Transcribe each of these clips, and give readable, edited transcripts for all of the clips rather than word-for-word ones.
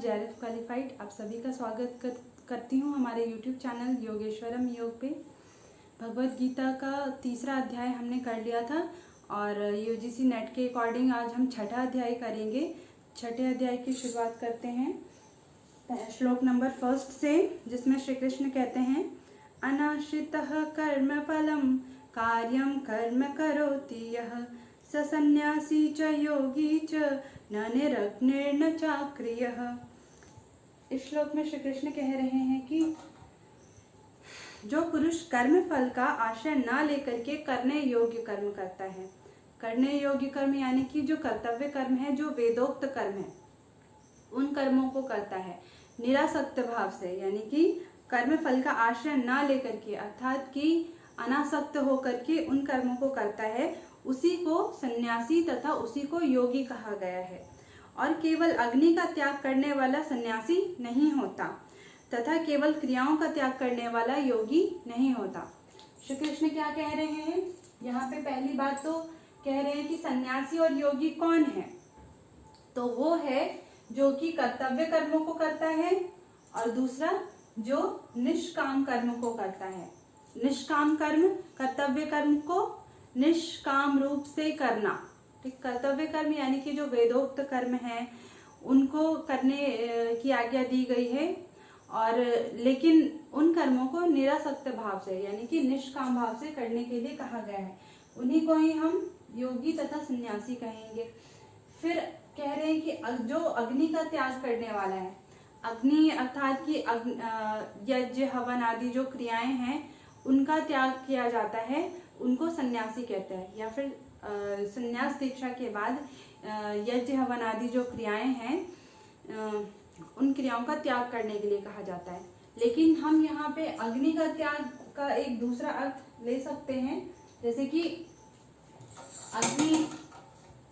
JRF qualified आप सभी का स्वागत करती हूँ हमारे YouTube चैनल योगेश्वरम योग पे। भगवत गीता का तीसरा अध्याय हमने कर लिया था और UGC नेट के अकॉर्डिंग आज हम छठा अध्याय करेंगे। छठे अध्याय की शुरुआत करते हैं श्लोक नंबर 1 से, जिसमें श्री कृष्ण कहते हैं अनाश्रितः कर्म फलम कार्यम कर्म करोति यः स सन्यासी च योगी च न निरग्निर्न चाक्रियः। इस श्लोक में श्री कृष्ण कह रहे हैं कि जो पुरुष कर्म फल का आश्रय न लेकर के करने योग्य कर्म करता है, करने योग्य कर्म यानी कि जो कर्तव्य कर्म है, जो वेदोक्त कर्म है, उन कर्मों को करता है निरासक्त भाव से, यानी कि कर्म फल का आश्रय न लेकर के, अर्थात कि अनासक्त होकर के उन कर्मों को करता है, उसी को सन्यासी तथा उसी को योगी कहा गया है। और केवल अग्नि का त्याग करने वाला सन्यासी नहीं होता तथा केवल क्रियाओं का त्याग करने वाला योगी नहीं होता। श्री कृष्ण क्या कह रहे हैं यहाँ पे? पहली बात तो कह रहे हैं कि सन्यासी और योगी कौन है, तो वो है जो कि कर्तव्य कर्मों को करता है और दूसरा जो निष्काम कर्म को करता है। निष्काम कर्म, कर्तव्य कर्म को निष्काम रूप से करना, ठीक। कर्तव्य कर्म यानी कि जो वेदोक्त कर्म है उनको करने की आज्ञा दी गई है, और लेकिन उन कर्मों को निरासक्त भाव से यानी कि निष्काम भाव से करने के लिए कहा गया है। उन्हीं को ही हम योगी तथा सन्यासी कहेंगे। फिर कह रहे हैं कि जो अग्नि का त्याग करने वाला है, अग्नि अर्थात कि यज्ञ हवन आदि जो क्रियाएं हैं उनका त्याग किया जाता है, उनको सन्यासी कहते हैं। या फिर सन्यास दीक्षा के बाद यज्ञ हवन आदि जो क्रियाएं हैं उन क्रियाओं का त्याग करने के लिए कहा जाता है। लेकिन हम यहाँ पे अग्नि का त्याग का एक दूसरा अर्थ ले सकते हैं, जैसे कि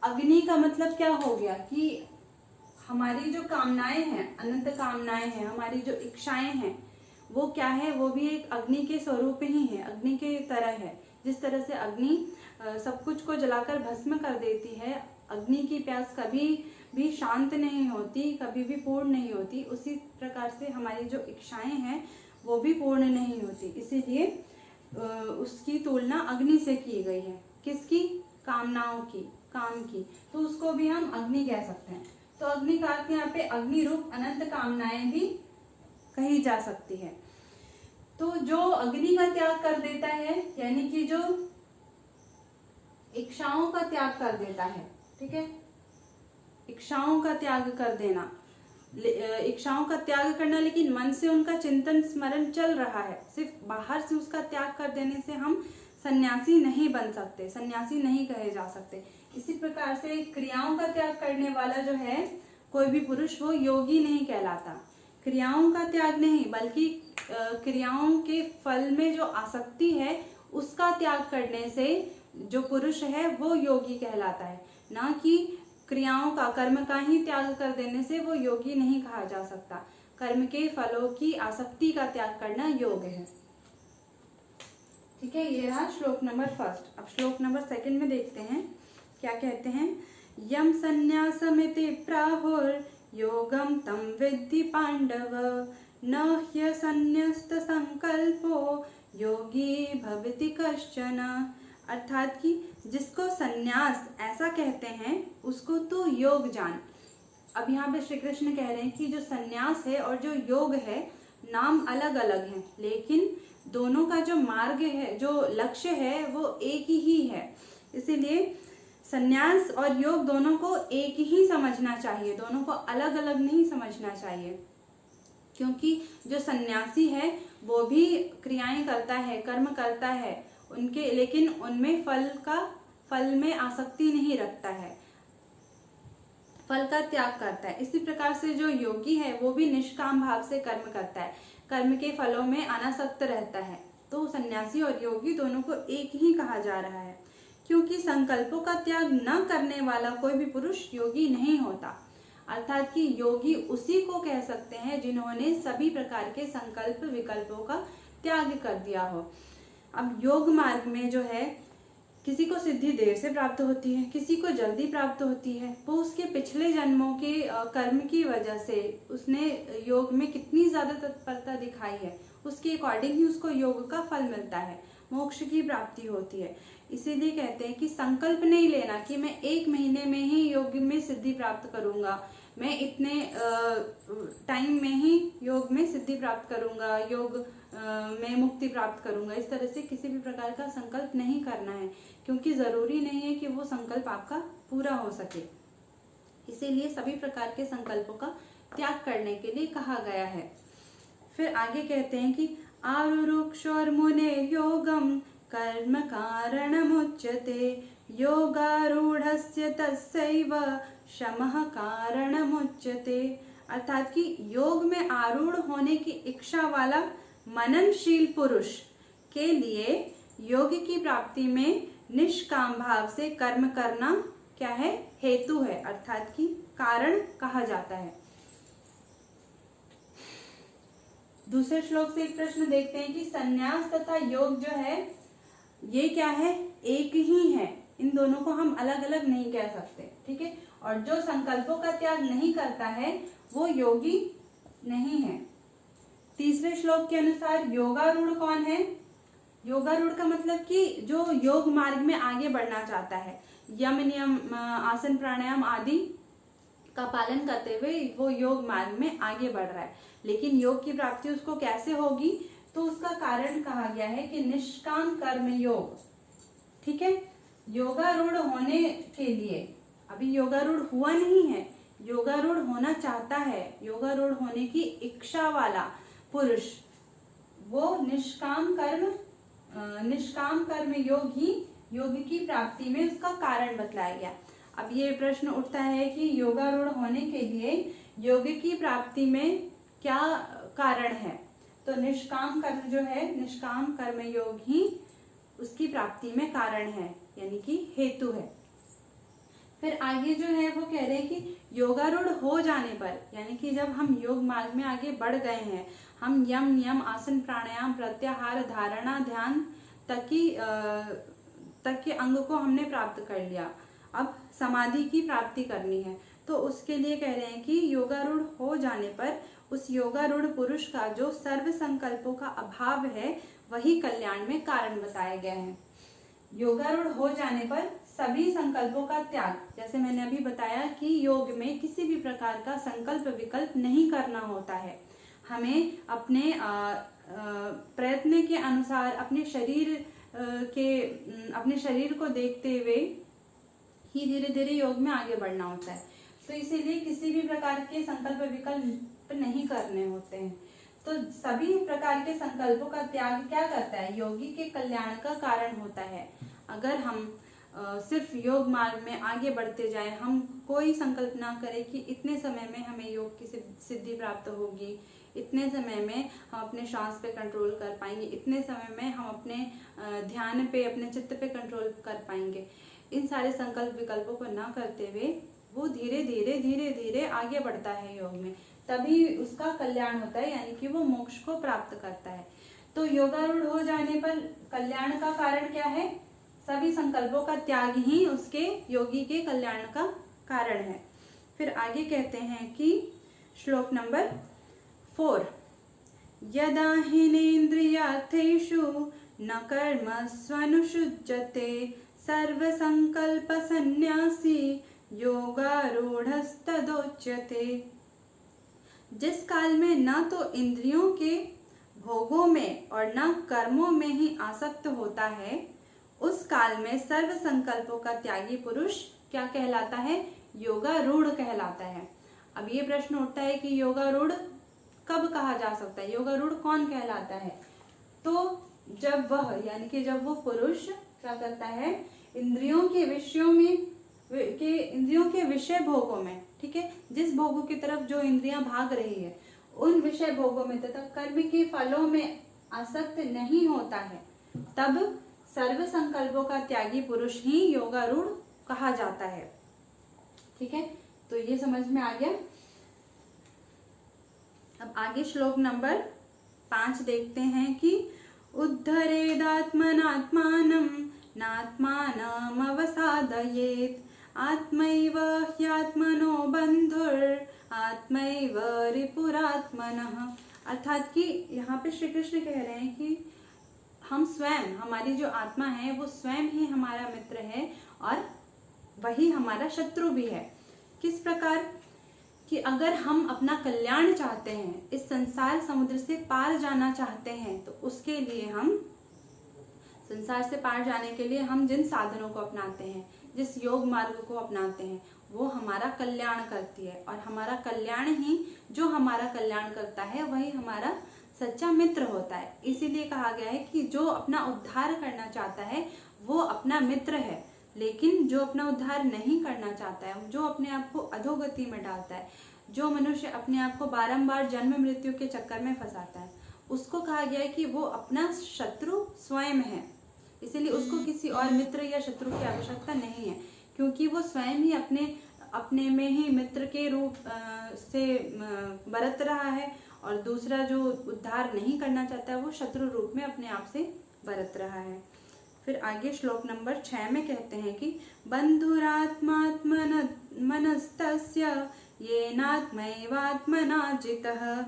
अग्नि का मतलब क्या हो गया कि हमारी जो कामनाएं हैं, अनंत कामनाएं हैं, हमारी जो इच्छाएं हैं, वो क्या है? वो भी एक अग्नि के स्वरूप ही है, अग्नि के तरह है। जिस तरह से अग्नि सब कुछ को जलाकर भस्म कर देती है, अग्नि की प्यास कभी भी शांत नहीं होती, कभी भी पूर्ण नहीं होती, उसी प्रकार से हमारी जो इच्छाएं हैं वो भी पूर्ण नहीं होती। इसीलिए उसकी तुलना अग्नि से की गई है। किसकी? कामनाओं की, काम की, तो उसको भी हम अग्नि कह सकते हैं। तो अग्नि का अर्थ यहाँ पे अग्नि रूप अनंत कामनाएं भी कही जा सकती है। तो जो अग्नि का त्याग कर देता है यानी कि जो इच्छाओं का त्याग कर देता है, ठीक है, इच्छाओं का त्याग कर देना, इच्छाओं का त्याग करना, लेकिन मन से उनका चिंतन स्मरण चल रहा है, सिर्फ बाहर से उसका त्याग कर देने से हम सन्यासी नहीं बन सकते, सन्यासी नहीं कहे जा सकते। इसी प्रकार से क्रियाओं का त्याग करने वाला जो है कोई भी पुरुष, वो योगी नहीं कहलाता। क्रियाओं का त्याग नहीं, बल्कि क्रियाओं के फल में जो आसक्ति है उसका त्याग करने से जो पुरुष है वो योगी कहलाता है, ना कि क्रियाओं का, कर्म का ही त्याग कर देने से वो योगी नहीं कहा जा सकता। कर्म के फलों की आसक्ति का त्याग करना योग है, ठीक है। ये रहा श्लोक नंबर 1। अब श्लोक नंबर 2 में देखते हैं क्या कहते हैं। यम संन्यासमिति प्राहुर योगम तम विद्धि पांडव न ह्यसन्न्यस्त संकल्पो योगी भवति कश्चन। अर्थात कि जिसको सन्यास ऐसा कहते हैं उसको तू योग जान। अब यहाँ पे श्री कृष्ण कह रहे हैं कि जो सन्यास है और जो योग है नाम अलग अलग हैं, लेकिन दोनों का जो मार्ग है, जो लक्ष्य है, वो एक ही है। इसीलिए सन्यास और योग दोनों को एक ही समझना चाहिए, दोनों को अलग अलग नहीं समझना चाहिए। क्योंकि जो सन्यासी है वो भी क्रियाएं करता है, कर्म करता है उनके, लेकिन उनमें फल में आसक्ति नहीं रखता है, फल का त्याग करता है। इसी प्रकार से जो योगी है वो भी निष्काम भाव से कर्म करता है, कर्म के फलों में अनासक्त रहता है। तो सन्यासी और योगी दोनों को एक ही कहा जा रहा है, क्योंकि संकल्पों का त्याग न करने वाला कोई भी पुरुष योगी नहीं होता। अर्थात कि योगी उसी को कह सकते हैं जिन्होंने सभी प्रकार के संकल्प विकल्पों का त्याग कर दिया हो। अब योग मार्ग में जो है किसी को सिद्धि देर से प्राप्त होती है, किसी को जल्दी प्राप्त होती है। वो उसके पिछले जन्मों के कर्म की वजह से उसने योग में कितनी ज्यादा तत्परता दिखाई है, उसके अकॉर्डिंग ही उसको योग का फल मिलता है, मोक्ष की प्राप्ति होती है। इसीलिए कहते हैं कि संकल्प नहीं लेना कि मैं 1 महीने में ही योग में सिद्धि प्राप्त करूंगा, मैं इतने टाइम में ही योग में सिद्धि प्राप्त करूंगा, योग में मुक्ति प्राप्त करूंगा। इस तरह से किसी भी प्रकार का संकल्प नहीं करना है, क्योंकि जरूरी नहीं है कि वो संकल्प आपका पूरा हो सके। इसीलिए सभी प्रकार के संकल्पों का त्याग करने के लिए कहा गया है। फिर आगे कहते हैं कि आरुरुक्षोर्मुने योगम कर्म कारणमुच्यते योगारूढ़स्य तस्सैव शमः कारणमुच्यते। अर्थात कि योग में आरूढ़ होने की इच्छा वाला मननशील पुरुष के लिए योग की प्राप्ति में निष्काम भाव से कर्म करना क्या है, हेतु है, अर्थात कि कारण कहा जाता है। दूसरे श्लोक से एक प्रश्न देखते हैं कि संन्यास तथा योग जो है ये क्या है, एक ही है, इन दोनों को हम अलग अलग नहीं कह सकते, ठीक है। और जो संकल्पों का त्याग नहीं करता है वो योगी नहीं है। तीसरे श्लोक के अनुसार योगारूढ़ कौन है? योगारूढ़ का मतलब कि जो योग मार्ग में आगे बढ़ना चाहता है, यम नियम आसन प्राणायाम आदि का पालन करते हुए वो योग मार्ग में आगे बढ़ रहा है। लेकिन योग की प्राप्ति उसको कैसे होगी, तो उसका कारण कहा गया है कि निष्काम कर्म योग, ठीक है। योगारूढ़ होने के लिए अभी योगारूढ़ हुआ नहीं है, योगारूढ़ होना चाहता है, योगारूढ़ होने की इच्छा वाला पुरुष, वो निष्काम कर्म योग ही योग की प्राप्ति में उसका कारण बतलाया गया। अब ये प्रश्न उठता है कि योगारूढ़ होने के लिए योग की प्राप्ति में क्या कारण है, तो निष्काम कर्म जो है, निष्काम कर्म योग ही उसकी प्राप्ति में कारण है, यानी कि हेतु है। फिर आगे जो है वो कह रहे हैं कि योगारूढ़ हो जाने पर, यानी कि जब हम योग मार्ग में आगे बढ़ गए हैं, हम यम नियम आसन प्राणायाम प्रत्याहार धारणा ध्यान तक के अंग को हमने प्राप्त कर लिया, अब समाधि की प्राप्ति करनी है, तो उसके लिए कह रहे हैं कि योगारूढ़ हो जाने पर उस योगारूढ़ पुरुष का जो सर्व संकल्पों का अभाव है वही कल्याण में कारण बताया गया है। योगारूढ़ हो जाने पर सभी संकल्पों का त्याग, जैसे मैंने अभी बताया कि योग में किसी भी प्रकार का संकल्प विकल्प नहीं करना होता है, हमें अपने प्रयत्न के अनुसार अपने शरीर को देखते हुए ही धीरे धीरे योग में आगे बढ़ना होता है। तो इसीलिए किसी भी प्रकार के संकल्प विकल्प नहीं करने होते हैं। तो सभी प्रकार के संकल्पों का त्याग क्या करता है, योगी के कल्याण का कारण होता है। अगर हम सिर्फ योग मार्ग में आगे बढ़ते जाएं, हम कोई संकल्प ना करें कि इतने समय में हमें योग की सिद्धि प्राप्त होगी, इतने समय में हम अपने श्वास पे कंट्रोल कर पाएंगे, इतने समय में हम अपने ध्यान पे, अपने चित्त पे कंट्रोल कर पाएंगे, इन सारे संकल्प विकल्पों को ना करते हुए वो धीरे धीरे आगे बढ़ता है योग में, तभी उसका कल्याण होता है, यानी कि वो मोक्ष को प्राप्त करता है। तो योगारूढ़ हो जाने पर कल्याण का कारण क्या है, सभी संकल्पों का त्याग ही उसके योगी के कल्याण का कारण है। फिर आगे कहते हैं कि श्लोक नंबर 4, यदा हिनेन्द्रियार्थेषु न कर्मस्वनुषुज्यते सर्वसंकल्प सन्यासी योगारूढ़स्तदोच्यते। जिस काल में न तो इंद्रियों के भोगों में और न कर्मों में ही आसक्त होता है, उस काल में सर्व संकल्पों का त्यागी पुरुष क्या कहलाता है, योगारूढ़ कहलाता है। अब ये प्रश्न उठता है कि योगारूढ़ कब कहा जा सकता है, योगारूढ़ कौन कहलाता है, तो जब वह, यानी कि जब वो पुरुष क्या करता है, इंद्रियों के विषय भोगों में, ठीक है, जिस भोगों की तरफ जो इंद्रियां भाग रही है उन विषय भोगों में तथा कर्म के फलों में आसक्त नहीं होता है, तब सर्व संकल्पों का त्यागी पुरुष ही योगारूढ़ कहा जाता है। ठीक है, तो ये समझ में आ गया। अब आगे श्लोक नंबर 5 देखते हैं कि उद्धरेदात्मनात्मानं नात्मानमवसादयेत् आत्मैव ह्यात्मनो बन्धुर् आत्मैव रिपुरात्मनः। अर्थात कि यहाँ पे श्री कृष्ण कह रहे हैं कि हम स्वयं, हमारी जो आत्मा है वो स्वयं ही हमारा मित्र है और वही हमारा शत्रु भी है। किस प्रकार कि अगर हम अपना कल्याण चाहते हैं, इस संसार समुद्र से पार जाना चाहते हैं, तो उसके लिए हम संसार से पार जाने के लिए हम जिन साधनों को अपनाते हैं, जिस योग मार्ग को अपनाते हैं, वो हमारा कल्याण करती है। और हमारा कल्याण ही, जो हमारा कल्याण करता है वही हमारा सच्चा मित्र होता है। इसीलिए कहा गया है कि जो अपना उद्धार करना चाहता है वो अपना मित्र है, लेकिन जो अपना उद्धार नहीं करना चाहता है, जो अपने आप को अधोगति में डालता है, जो मनुष्य अपने आप को बारंबार जन्म मृत्यु के चक्कर में फंसाता है, उसको कहा गया है कि वो अपना शत्रु स्वयं है। इसीलिए उसको किसी और मित्र या शत्रु की आवश्यकता नहीं है, क्योंकि वो स्वयं ही अपने में ही मित्र के रूप से बरत रहा है, और दूसरा जो उद्धार नहीं करना चाहता है वो शत्रु रूप में अपने आप से बरत रहा है। फिर आगे श्लोक नंबर 6 में कहते हैं कि बंधुरात्मात्मनस्तस्य येनात्मैवात्मना जितः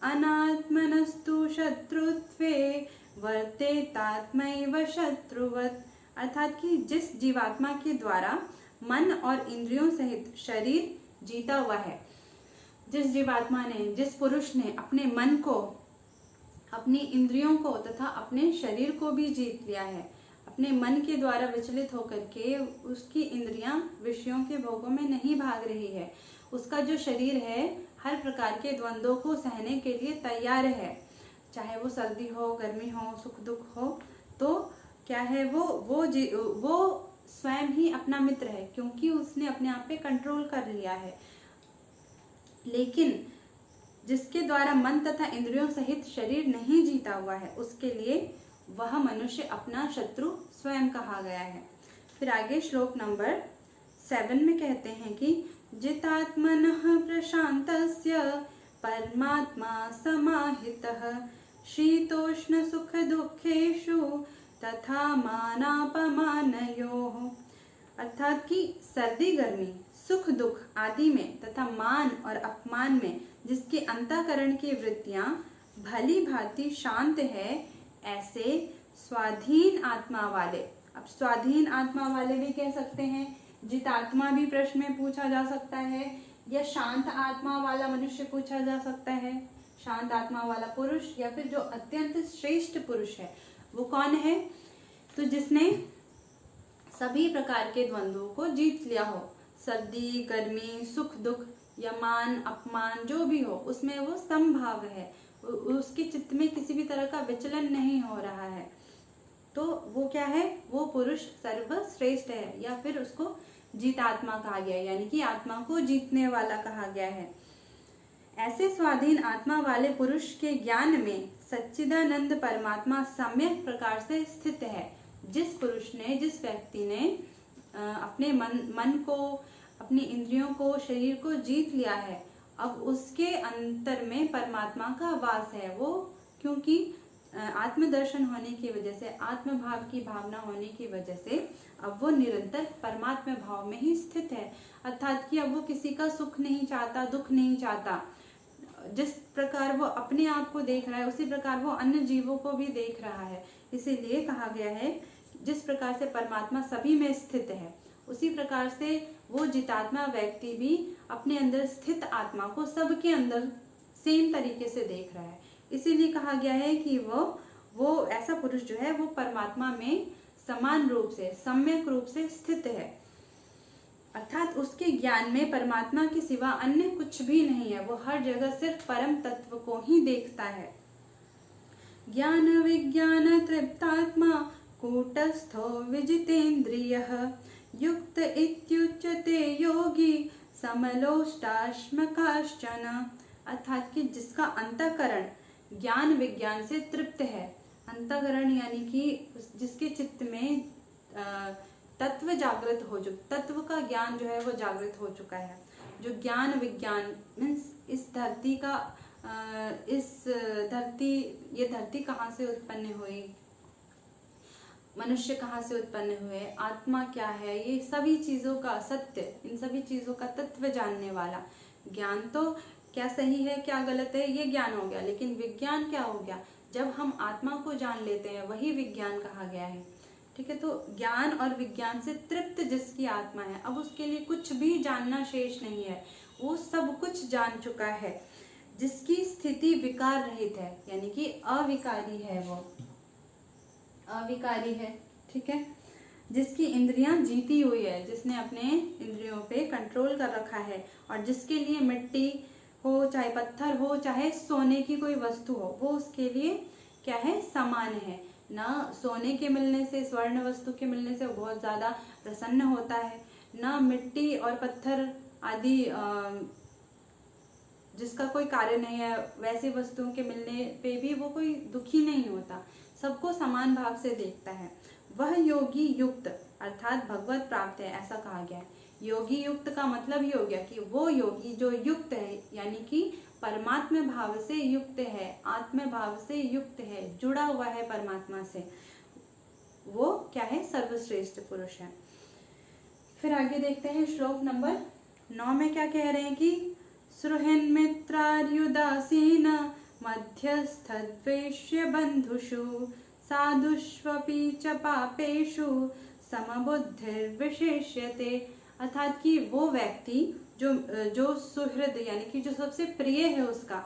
अनात्मनस्तु शत्रुत्वे वर्तेतात्मैव शत्रुवत्। अर्थात कि जिस जीवात्मा के द्वारा मन और इंद्रियों सहित शरीर जीता हुआ है, जिस जीवात्मा ने, जिस पुरुष ने अपने मन को, अपनी इंद्रियों को तथा अपने शरीर को भी जीत लिया है, अपने मन के द्वारा विचलित होकर के उसकी इंद्रियां विषयों के भोगों में नहीं भाग रही है, उसका जो शरीर है हर प्रकार के द्वंद्वों को सहने के लिए तैयार है, चाहे वो सर्दी हो, गर्मी हो, सुख दुख हो, तो क्या है वो स्वयं ही अपना मित्र है, क्योंकि उसने अपने आप पे कंट्रोल कर लिया है। लेकिन जिसके द्वारा मन तथा इंद्रियों सहित शरीर नहीं जीता हुआ है, उसके लिए वह मनुष्य अपना शत्रु स्वयं कहा गया है। फिर आगे श्लोक नंबर 7 में कहते हैं कि जितात्मनः प्रशांतस्य परमात्मा समाहितः शीतोष्ण सुख दुखेषु तथा मानापमानयोः। अर्थात कि सर्दी गर्मी, सुख दुख आदि में तथा मान और अपमान में जिसके अंतःकरण की वृत्तियां भली भांति शांत है, ऐसे स्वाधीन आत्मा वाले, अब स्वाधीन आत्मा वाले भी कह सकते हैं, जितात्मा भी प्रश्न में पूछा जा सकता है, या शांत आत्मा वाला मनुष्य पूछा जा सकता है, शांत आत्मा वाला पुरुष, या फिर जो अत्यंत श्रेष्ठ पुरुष है वो कौन है, तो जिसने सभी प्रकार के द्वंद्वों को जीत लिया हो, सर्दी गर्मी, सुख दुख या मान अपमान जो भी हो, उसमें वो समभाव है, उसके चित्त में किसी भी तरह का विचलन नहीं हो रहा है, तो वो क्या है, वो पुरुष सर्वश्रेष्ठ है, या फिर उसको जीतात्मा कहा गया है, यानी कि आत्मा को जीतने वाला कहा गया है। ऐसे स्वाधीन आत्मा वाले पुरुष के ज्ञान में सच्चिदानंद परमात्मा सम्यक प्रकार से स्थित है। जिस पुरुष ने, जिस व्यक्ति ने अपने मन को, अपनी इंद्रियों को, शरीर को जीत लिया है, अब उसके अंतर में परमात्मा का वास है। वो क्योंकि आत्मदर्शन होने की वजह से, आत्मभाव की भावना होने की वजह से अब वो निरंतर परमात्मा भाव में ही स्थित है। अर्थात कि अब वो किसी का सुख नहीं चाहता, दुख नहीं चाहता। जिस प्रकार वो अपने आप को देख रहा है, उसी प्रकार वो अन्य जीवों को भी देख रहा है। इसीलिए कहा गया है जिस प्रकार से परमात्मा सभी में स्थित है, उसी प्रकार से वो जितात्मा व्यक्ति भी अपने अंदर स्थित आत्मा को सबके अंदर सेम तरीके से देख रहा है। इसीलिए कहा गया है कि वो ऐसा पुरुष जो है वो परमात्मा में समान रूप से, सम्यक रूप से स्थित है। अर्थात उसके ज्ञान में परमात्मा के सिवा अन्य कुछ भी नहीं है, वो हर जगह सिर्फ परम तत्व को ही देखता है। ज्ञान विज्ञान तृप्तात्मा कूटस्थो विजितेन्द्रियः युक्त इत्युच्यते योगी समलोष्टाश्मकाश्चन। अर्थात कि जिसका अंतःकरण ज्ञान विज्ञान से तृप्त है, अंतःकरण यानी कि जिसके चित्त में तत्व जागृत हो चुका, तत्व का ज्ञान जो है वो जागृत हो चुका है। जो ज्ञान विज्ञान मीन्स इस धरती का, ये धरती कहाँ से उत्पन्न हुई, मनुष्य कहाँ से उत्पन्न हुए, आत्मा क्या है, ये सभी चीज़ों का सत्य, इन सभी चीज़ों का तत्व जानने वाला ज्ञान। तो क्या सही है क्या गलत है ये ज्ञान हो गया, लेकिन विज्ञान क्या हो गया, जब हम आत्मा को जान लेते हैं वही विज्ञान कहा गया है। ठीक है, तो ज्ञान और विज्ञान से तृप्त जिसकी आत्मा है, अब उसके लिए कुछ भी जानना शेष नहीं है, वो सब कुछ जान चुका है। जिसकी स्थिति विकार रहित है, यानी कि अविकारी है, वो अविकारी है। ठीक है, जिसकी इंद्रियां जीती हुई है, जिसने अपने इंद्रियों पे कंट्रोल कर रखा है, और जिसके लिए मिट्टी हो चाहे पत्थर हो चाहे सोने की कोई वस्तु हो, वो उसके लिए क्या है, समान है। ना सोने के मिलने से, स्वर्ण वस्तु के मिलने से वो बहुत ज़्यादा प्रसन्न होता है, ना मिट्टी और पत्थर आदि जिसका कोई कार्य नहीं है वैसे वस्तुओं के मिलने पे भी वो कोई दुखी नहीं होता, सबको समान भाव से देखता है। वह योगी युक्त अर्थात भगवत प्राप्त है, ऐसा कहा गया है। योगी युक्त का मतलब ये हो गया कि वो योगी जो युक्त है, यानी कि परमात्मा भाव से युक्त है, आत्म भाव से युक्त है, जुड़ा हुआ है परमात्मा से, वो क्या है, सर्वश्रेष्ठ पुरुष है। फिर आगे देखते हैं श्लोक नंबर 9 में क्या कह रहे हैं कि सुहृन्मित्रार्युदासीन मध्यस्थद्वेष्य बंधुषु साधुष्वपि च पापेषु समबुद्धिर्विशेष्यते। अर्थात कि वो व्यक्ति जो सुहृद यानी कि जो सबसे प्रिय है उसका,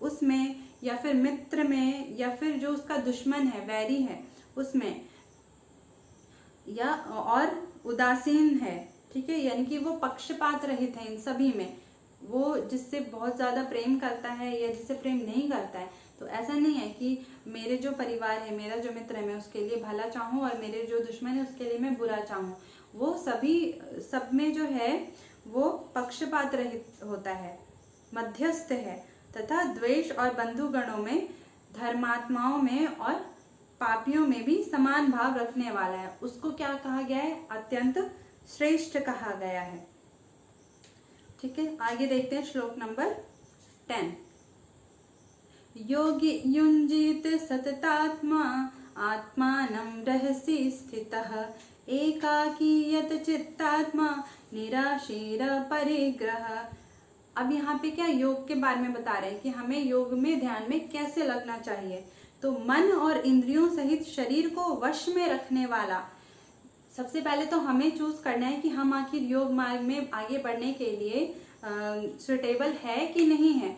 उसमें या फिर मित्र में या फिर जो उसका दुश्मन है, वैरी है उसमें, या और उदासीन है। ठीक है, यानी कि वो पक्षपात रहित है इन सभी में, वो जिससे बहुत ज़्यादा प्रेम करता है या जिससे प्रेम नहीं करता है। तो ऐसा नहीं है कि मेरे जो परिवार है, मेरा जो मित्र है, मैं उसके लिए भला चाहूँ और मेरे जो दुश्मन है उसके लिए मैं बुरा चाहूँ। वो सब में जो है वो पक्षपात रहित होता है, मध्यस्थ है, तथा द्वेष और बंधुगणों में, धर्मात्माओं में और पापियों में भी समान भाव रखने वाला है। उसको क्या कहा गया है, अत्यंत श्रेष्ठ कहा गया है। ठीक है, आगे देखते हैं श्लोक नंबर 10। योगी युञ्जीत सततात्मा आत्मानं रहसि स्थितः एकाकी यत चित्तात्मा निराशीर परिग्रह। अब यहाँ पे क्या योग के बारे में बता रहे हैं कि हमें योग में ध्यान में कैसे लगना चाहिए। तो मन और इंद्रियों सहित शरीर को वश में रखने वाला, सबसे पहले तो हमें चूज करना है कि हम आखिर योग मार्ग में आगे बढ़ने के लिए सुटेबल है कि नहीं है।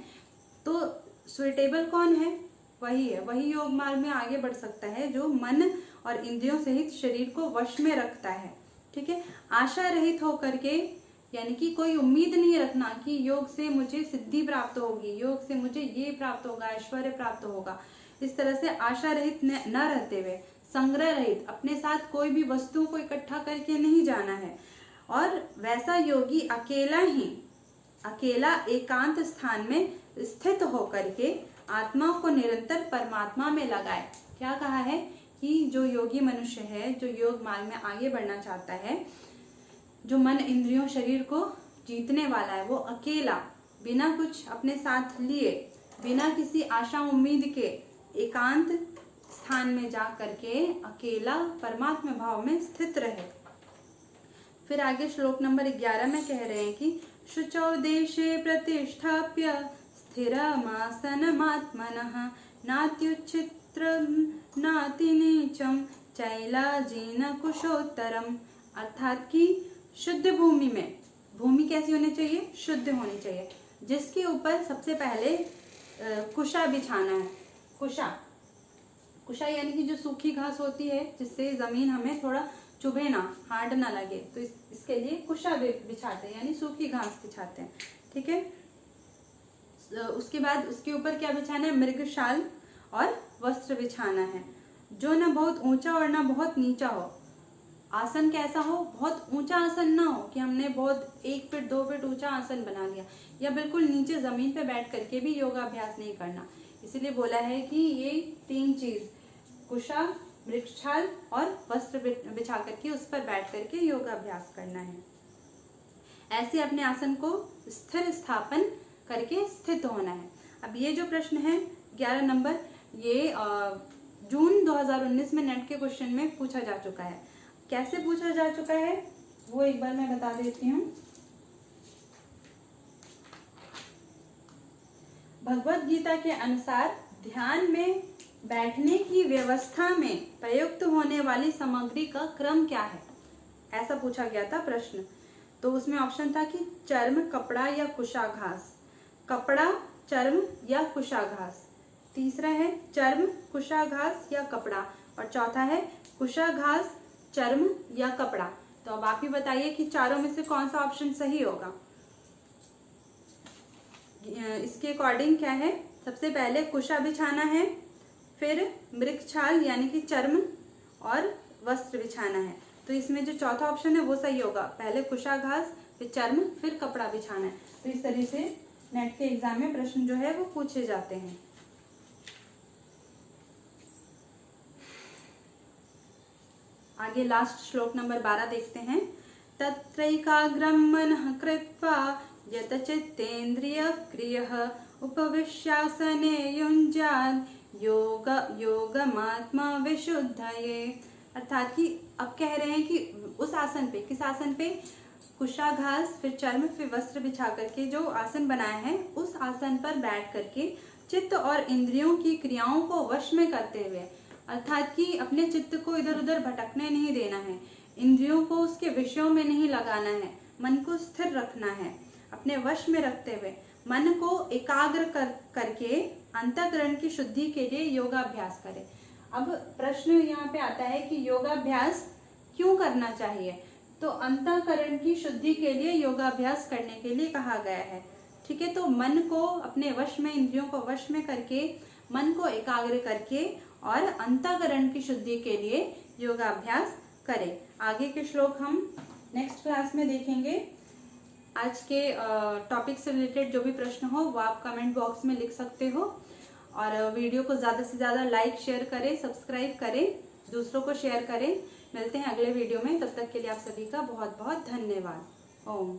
तो सुटेबल कौन है, वही है, वही योग मार्ग में आगे बढ़ सकता है जो मन और इंद्रियों सहित शरीर को वश में रखता है। ठीक है, आशा रहित होकर के, यानी कि कोई उम्मीद नहीं रखना कि योग से मुझे सिद्धि प्राप्त होगी, योग से मुझे ये प्राप्त होगा, ऐश्वर्य प्राप्त होगा। इस तरह से आशा रहित न रहते हुए, संग्रह रहित, अपने साथ कोई भी वस्तुओं को इकट्ठा करके नहीं जाना है। और वैसा योगी अकेला एकांत स्थान में स्थित होकर के आत्मा को निरंतर परमात्मा में लगाए। क्या कहा है कि जो योगी मनुष्य है, जो योग मार्ग में आगे बढ़ना चाहता है, जो मन इंद्रियों शरीर को जीतने वाला है, वो अकेला बिना कुछ अपने साथ लिए, बिना किसी आशा उम्मीद के एकांत स्थान में जा करके अकेला परमात्मा भाव में स्थित रहे। फिर आगे श्लोक नंबर 11 में कह रहे हैं कि शुचौ देशे प्रतिष्ठाप्य स्थिरमासनमात्मनः नात्युच्छित्रं नातिनीचं चैलाजीन कुशोत्तरम। अर्थात कि शुद्ध भूमि में, भूमि कैसी होनी चाहिए, शुद्ध होनी चाहिए, जिसके ऊपर सबसे पहले कुशा बिछाना है। कुशा यानी कि जो सूखी घास होती है, जिससे जमीन हमें थोड़ा चुभे ना, हार्ड ना लगे, तो इसके लिए कुशा बिछाते हैं, यानी सूखी घास बिछाते हैं। ठीक है, उसके बाद उसके ऊपर क्या बिछाना है, मृगशाल और वस्त्र बिछाना है, जो ना बहुत ऊंचा और ना बहुत नीचा हो। आसन कैसा हो, बहुत ऊंचा आसन ना हो कि हमने बहुत 1 फीट 2 फीट ऊंचा आसन बना लिया, या बिल्कुल नीचे जमीन पे बैठ करके भी योगाभ्यास नहीं करना। इसीलिए बोला है कि ये 3 चीज, कुशा, मृगशाल और वस्त्र बिछा करके उस पर बैठ करके योगाभ्यास करना है। ऐसे अपने आसन को स्थिर स्थापन करके स्थित होना है। अब ये जो प्रश्न है 11 नंबर, ये जून 2019 में नेट के क्वेश्चन में पूछा जा चुका है। कैसे पूछा जा चुका है वो एक बार मैं बता देती हूँ। भगवत गीता के अनुसार ध्यान में बैठने की व्यवस्था में प्रयुक्त होने वाली सामग्री का क्रम क्या है, ऐसा पूछा गया था प्रश्न। तो उसमें ऑप्शन था कि चर्म, कपड़ा या कुशाघास। कपड़ा, चर्म या कुशाघास। तीसरा है चर्म, कुशाघास या कपड़ा, और चौथा है कुशाघास, चर्म या कपड़ा। तो अब आप ही बताइए कि चारों में से कौन सा ऑप्शन सही होगा। इसके अकॉर्डिंग क्या है, सबसे पहले कुशा बिछाना है, फिर मृगछाल यानी कि चर्म और वस्त्र बिछाना है। तो इसमें जो चौथा ऑप्शन है वो सही होगा, पहले कुशाघास, फिर चर्म, फिर कपड़ा बिछाना है। तो इस तरह से नेट के एग्जाम में प्रश्न जो है वो पूछे जाते हैं। आगे लास्ट श्लोक नंबर 12 देखते हैं। तत्रैकाग्रं मनः कृत्वा यत चित्तेन्द्रिय क्रियः उपविश्यासने युञ्जात् योगमात्मा विशुद्धये। अर्थात कि अब कह रहे हैं कि उस आसन पे, किस आसन पे, कुशाघास, फिर चर्म, फिर वस्त्र बिछा करके जो आसन बनाया है उस आसन पर बैठ करके चित्त और इंद्रियों की क्रियाओं को वश में करते हुए, अर्थात कि अपने चित्त को इधर उधर भटकने नहीं देना है, इंद्रियों को उसके विषयों में नहीं लगाना है, मन को स्थिर रखना है, अपने वश में रखते हुए मन को एकाग्र करके अंतःकरण की शुद्धि के लिए योगाभ्यास करें। अब प्रश्न यहाँ पे आता है कि योगाभ्यास क्यों करना चाहिए। तो अंतःकरण की शुद्धि के लिए योगाभ्यास करने के लिए कहा गया है। ठीक है, तो मन को अपने वश में, इंद्रियों को वश में करके, मन को एकाग्र करके और अंतःकरण की शुद्धि के लिए योगाभ्यास करें। आगे के श्लोक हम नेक्स्ट क्लास में देखेंगे। आज के टॉपिक से रिलेटेड जो भी प्रश्न हो वो आप कमेंट बॉक्स में लिख सकते हो, और वीडियो को ज़्यादा से ज़्यादा लाइक, शेयर करें, सब्सक्राइब करें, दूसरों को शेयर करें। मिलते हैं अगले वीडियो में, तब तक के लिए आप सभी का बहुत बहुत धन्यवाद। ओम।